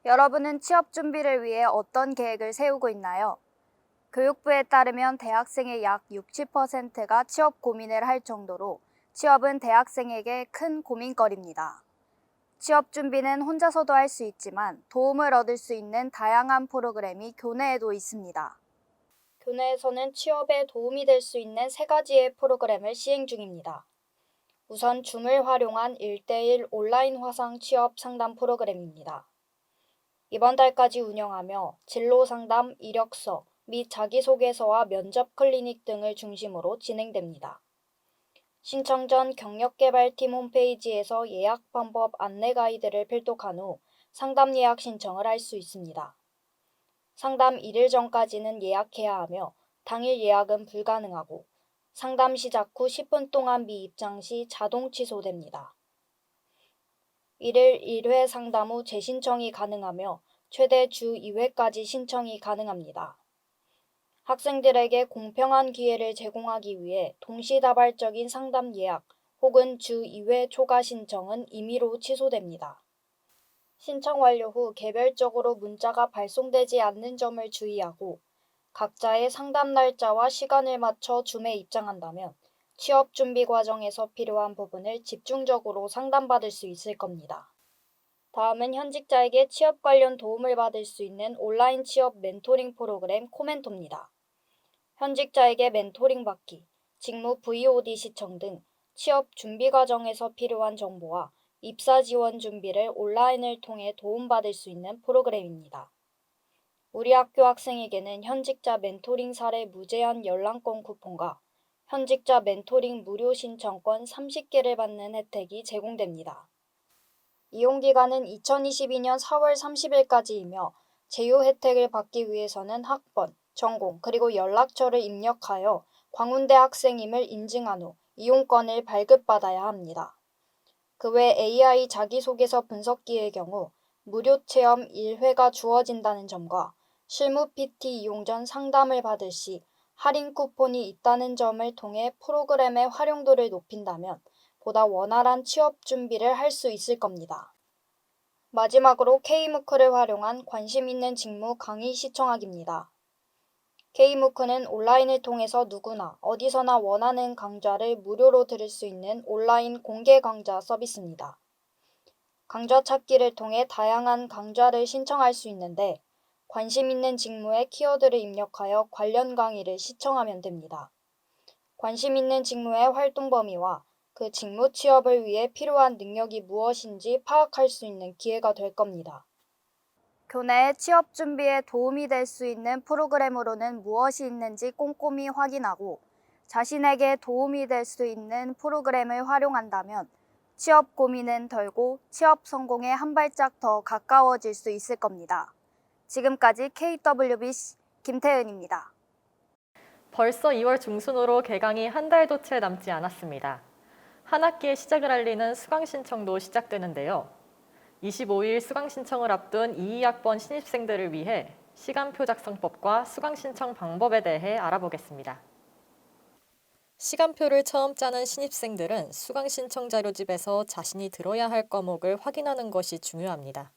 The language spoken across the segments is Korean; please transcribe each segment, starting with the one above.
여러분은 취업 준비를 위해 어떤 계획을 세우고 있나요? 교육부에 따르면 대학생의 약 60%가 취업 고민을 할 정도로 취업은 대학생에게 큰 고민거리입니다. 취업 준비는 혼자서도 할 수 있지만 도움을 얻을 수 있는 다양한 프로그램이 교내에도 있습니다. 교내에서는 취업에 도움이 될 수 있는 세 가지의 프로그램을 시행 중입니다. 우선 줌을 활용한 1대1 온라인 화상 취업 상담 프로그램입니다. 이번 달까지 운영하며 진로 상담, 이력서 및 자기소개서와 면접 클리닉 등을 중심으로 진행됩니다. 신청 전 경력개발팀 홈페이지에서 예약 방법 안내 가이드를 필독한 후 상담 예약 신청을 할 수 있습니다. 상담 1일 전까지는 예약해야 하며 당일 예약은 불가능하고 상담 시작 후 10분 동안 미입장 시 자동 취소됩니다. 1일 1회 상담 후 재신청이 가능하며 최대 주 2회까지 신청이 가능합니다. 학생들에게 공평한 기회를 제공하기 위해 동시다발적인 상담 예약 혹은 주 2회 초과 신청은 임의로 취소됩니다. 신청 완료 후 개별적으로 문자가 발송되지 않는 점을 주의하고 각자의 상담 날짜와 시간을 맞춰 줌에 입장한다면 취업 준비 과정에서 필요한 부분을 집중적으로 상담받을 수 있을 겁니다. 다음은 현직자에게 취업 관련 도움을 받을 수 있는 온라인 취업 멘토링 프로그램 코멘토입니다. 현직자에게 멘토링 받기, 직무 VOD 시청 등 취업 준비 과정에서 필요한 정보와 입사 지원 준비를 온라인을 통해 도움받을 수 있는 프로그램입니다. 우리 학교 학생에게는 현직자 멘토링 사례 무제한 열람권 쿠폰과 현직자 멘토링 무료 신청권 30개를 받는 혜택이 제공됩니다. 이용 기간은 2022년 4월 30일까지이며 제휴 혜택을 받기 위해서는 학번, 전공, 그리고 연락처를 입력하여 광운대 학생임을 인증한 후 이용권을 발급받아야 합니다. 그 외 AI 자기소개서 분석기의 경우 무료 체험 1회가 주어진다는 점과 실무 PT 이용 전 상담을 받을 시 할인 쿠폰이 있다는 점을 통해 프로그램의 활용도를 높인다면 보다 원활한 취업 준비를 할 수 있을 겁니다. 마지막으로 K무크를 활용한 관심 있는 직무 강의 시청하기입니다. K무크는 온라인을 통해서 누구나 어디서나 원하는 강좌를 무료로 들을 수 있는 온라인 공개 강좌 서비스입니다. 강좌 찾기를 통해 다양한 강좌를 신청할 수 있는데 관심 있는 직무의 키워드를 입력하여 관련 강의를 시청하면 됩니다. 관심 있는 직무의 활동 범위와 그 직무 취업을 위해 필요한 능력이 무엇인지 파악할 수 있는 기회가 될 겁니다. 교내에 취업 준비에 도움이 될 수 있는 프로그램으로는 무엇이 있는지 꼼꼼히 확인하고 자신에게 도움이 될 수 있는 프로그램을 활용한다면 취업 고민은 덜고 취업 성공에 한 발짝 더 가까워질 수 있을 겁니다. 지금까지 KWBC 김태은입니다. 벌써 2월 중순으로 개강이 한 달도 채 남지 않았습니다. 한 학기의 시작을 알리는 수강 신청도 시작되는데요. 25일 수강 신청을 앞둔 22학번 신입생들을 위해 시간표 작성법과 수강 신청 방법에 대해 알아보겠습니다. 시간표를 처음 짜는 신입생들은 수강 신청 자료집에서 자신이 들어야 할 과목을 확인하는 것이 중요합니다.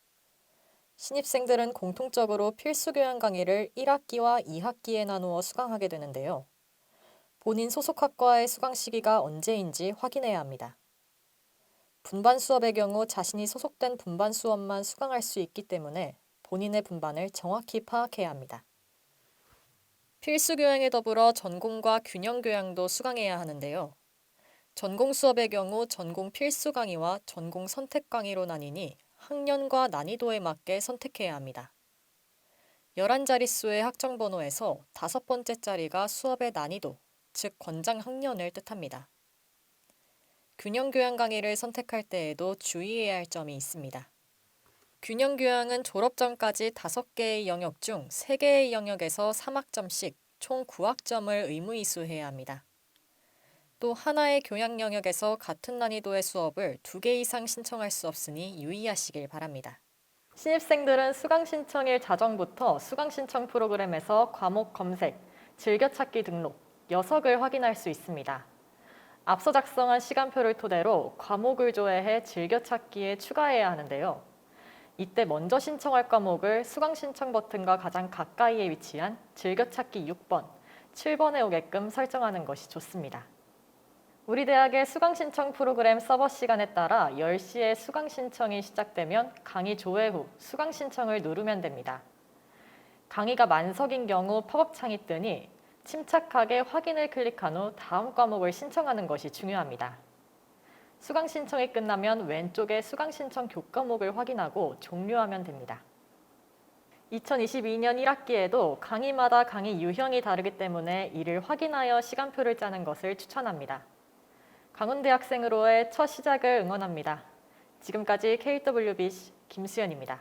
신입생들은 공통적으로 필수 교양 강의를 1학기와 2학기에 나누어 수강하게 되는데요. 본인 소속 학과의 수강 시기가 언제인지 확인해야 합니다. 분반 수업의 경우 자신이 소속된 분반 수업만 수강할 수 있기 때문에 본인의 분반을 정확히 파악해야 합니다. 필수 교양에 더불어 전공과 균형 교양도 수강해야 하는데요. 전공 수업의 경우 전공 필수 강의와 전공 선택 강의로 나뉘니 학년과 난이도에 맞게 선택해야 합니다. 11자릿수의 학점번호에서 5번째 자리가 수업의 난이도, 즉 권장 학년을 뜻합니다. 균형 교양 강의를 선택할 때에도 주의해야 할 점이 있습니다. 균형 교양은 졸업 전까지 5개의 영역 중 3개의 영역에서 3학점씩 총 9학점을 의무 이수해야 합니다. 또 하나의 교양 영역에서 같은 난이도의 수업을 2개 이상 신청할 수 없으니 유의하시길 바랍니다. 신입생들은 수강 신청일 자정부터 수강 신청 프로그램에서 과목 검색, 즐겨찾기 등록, 녀석을 확인할 수 있습니다. 앞서 작성한 시간표를 토대로 과목을 조회해 즐겨찾기에 추가해야 하는데요. 이때 먼저 신청할 과목을 수강 신청 버튼과 가장 가까이에 위치한 즐겨찾기 6번, 7번에 오게끔 설정하는 것이 좋습니다. 우리 대학의 수강 신청 프로그램 서버 시간에 따라 10시에 수강 신청이 시작되면 강의 조회 후 수강 신청을 누르면 됩니다. 강의가 만석인 경우 팝업 창이 뜨니 침착하게 확인을 클릭한 후 다음 과목을 신청하는 것이 중요합니다. 수강 신청이 끝나면 왼쪽에 수강 신청 교과목을 확인하고 종료하면 됩니다. 2022년 1학기에도 강의마다 강의 유형이 다르기 때문에 이를 확인하여 시간표를 짜는 것을 추천합니다. 강원대학생으로의 첫 시작을 응원합니다. 지금까지 KWBC 김수연입니다.